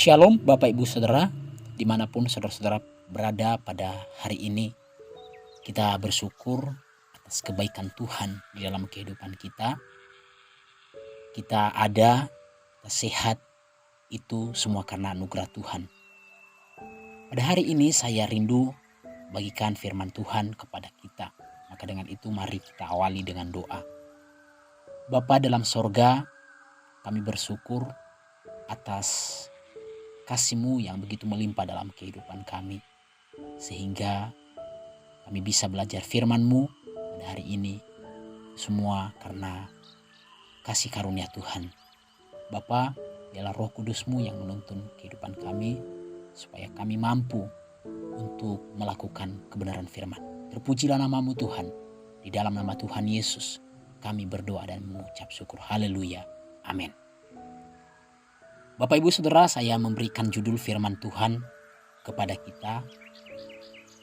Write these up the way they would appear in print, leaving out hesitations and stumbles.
Shalom Bapak Ibu Saudara, dimanapun saudara-saudara berada pada hari ini. Kita bersyukur atas kebaikan Tuhan di dalam kehidupan kita. Kita ada, kita sehat, itu semua karena anugerah Tuhan. Pada hari ini saya rindu bagikan firman Tuhan kepada kita. Maka dengan itu mari kita awali dengan doa. Bapa dalam sorga, kami bersyukur atas kasih-Mu yang begitu melimpah dalam kehidupan kami. Sehingga kami bisa belajar firman-Mu pada hari ini. Semua karena kasih karunia Tuhan. Bapa, biarlah Roh Kudus-Mu yang menuntun kehidupan kami, supaya kami mampu untuk melakukan kebenaran firman. Terpujilah nama-Mu Tuhan. Di dalam nama Tuhan Yesus kami berdoa dan mengucap syukur. Haleluya. Amin. Bapak Ibu Saudara, saya memberikan judul firman Tuhan kepada kita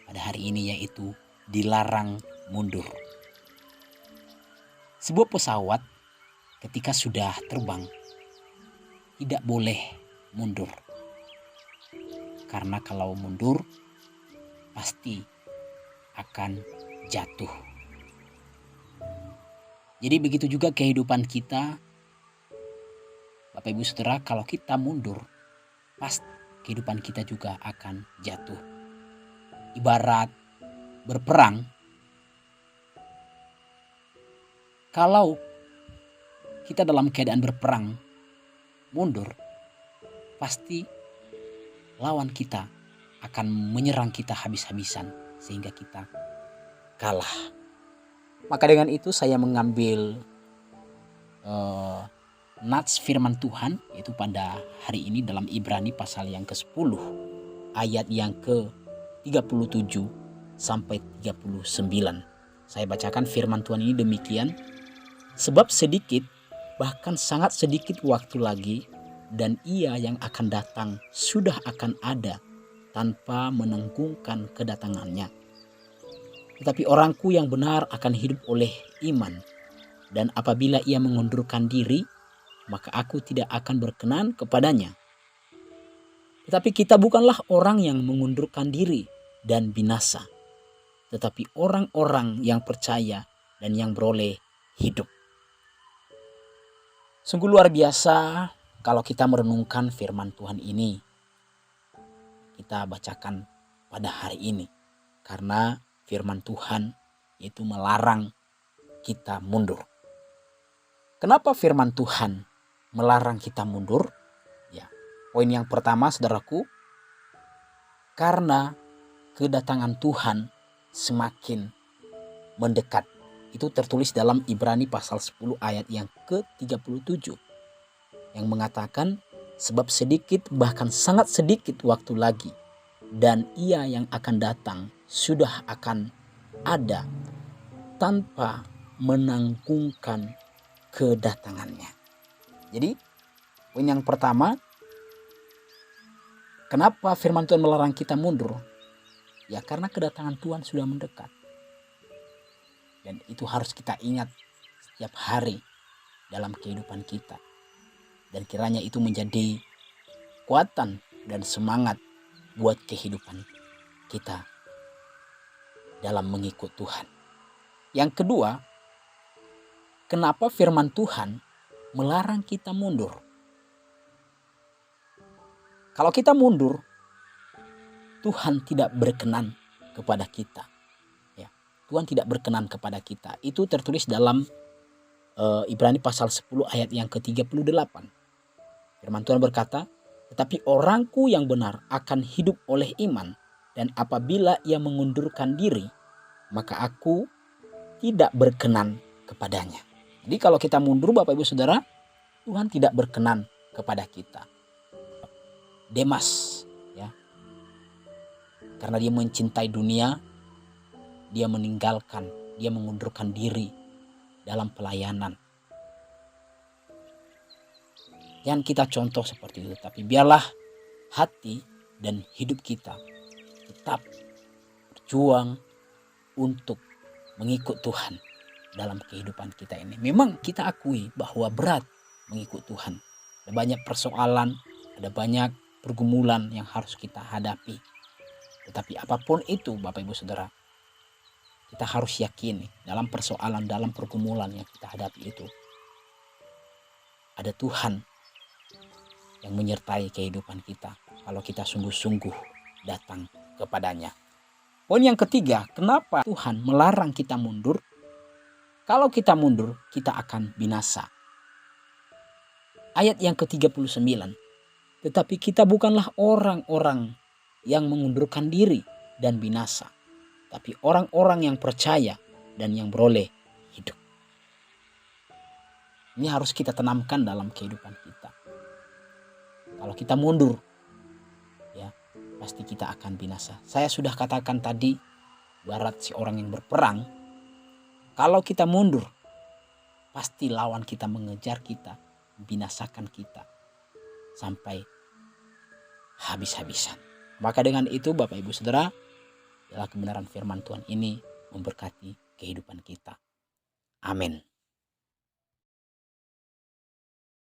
pada hari ini, yaitu dilarang mundur. Sebuah pesawat ketika sudah terbang tidak boleh mundur. Karena kalau mundur pasti akan jatuh. Jadi begitu juga kehidupan kita. Bapak Ibu Saudara, kalau kita mundur, pasti kehidupan kita juga akan jatuh. Ibarat berperang, kalau kita dalam keadaan berperang mundur, pasti lawan kita akan menyerang kita habis-habisan sehingga kita kalah. Maka dengan itu saya mengambil nats firman Tuhan, yaitu pada hari ini dalam Ibrani pasal yang ke-10 ayat yang ke-37 sampai 39. Saya bacakan firman Tuhan ini demikian. Sebab sedikit, bahkan sangat sedikit waktu lagi, dan Ia yang akan datang sudah akan ada tanpa menanggungkan kedatangannya. Tetapi orangku yang benar akan hidup oleh iman, dan apabila ia mengundurkan diri, maka aku tidak akan berkenan kepadanya. Tetapi kita bukanlah orang yang mengundurkan diri dan binasa, tetapi orang-orang yang percaya dan yang beroleh hidup. Sungguh luar biasa kalau kita merenungkan firman Tuhan ini. Kita bacakan pada hari ini. Karena firman Tuhan itu melarang kita mundur. Kenapa firman Tuhan melarang kita mundur? Ya, poin yang pertama saudaraku, karena kedatangan Tuhan semakin mendekat. Itu tertulis dalam Ibrani pasal 10 ayat yang ke-37 yang mengatakan, sebab sedikit bahkan sangat sedikit waktu lagi, dan Ia yang akan datang sudah akan ada tanpa menanggungkan kedatangannya. Jadi poin yang pertama, kenapa firman Tuhan melarang kita mundur? Ya karena kedatangan Tuhan sudah mendekat. Dan itu harus kita ingat setiap hari dalam kehidupan kita. Dan kiranya itu menjadi kekuatan dan semangat buat kehidupan kita dalam mengikut Tuhan. Yang kedua, kenapa firman Tuhan melarang kita mundur? Kalau kita mundur, Tuhan tidak berkenan kepada kita. Ya, Tuhan tidak berkenan kepada kita. Itu tertulis dalam Ibrani pasal 10 ayat yang ke-38. Firman Tuhan berkata, tetapi orangku yang benar akan hidup oleh iman, dan apabila ia mengundurkan diri, maka aku tidak berkenan kepadanya. Jadi kalau kita mundur Bapak Ibu Saudara, Tuhan tidak berkenan kepada kita. Demas, ya, karena dia mencintai dunia, dia meninggalkan, dia mengundurkan diri dalam pelayanan. Yang kita contoh seperti itu, tapi biarlah hati dan hidup kita tetap berjuang untuk mengikut Tuhan dalam kehidupan kita ini. Memang kita akui bahwa berat mengikut Tuhan. Ada banyak persoalan, ada banyak pergumulan yang harus kita hadapi. Tetapi apapun itu Bapak Ibu Saudara, kita harus yakini dalam persoalan, dalam pergumulan yang kita hadapi itu, ada Tuhan yang menyertai kehidupan kita kalau kita sungguh-sungguh datang kepadanya. Poin yang ketiga, kenapa Tuhan melarang kita mundur? Kalau kita mundur, kita akan binasa. Ayat yang ke-39, tetapi kita bukanlah orang-orang yang mengundurkan diri dan binasa, tapi orang-orang yang percaya dan yang beroleh hidup. Ini harus kita tanamkan dalam kehidupan kita. Kalau kita mundur, ya pasti kita akan binasa. Saya sudah katakan tadi, barat si orang yang berperang. Kalau kita mundur, pasti lawan kita mengejar kita, binasakan kita sampai habis-habisan. Maka dengan itu Bapak Ibu Saudara, adalah kebenaran firman Tuhan ini memberkati kehidupan kita. Amin.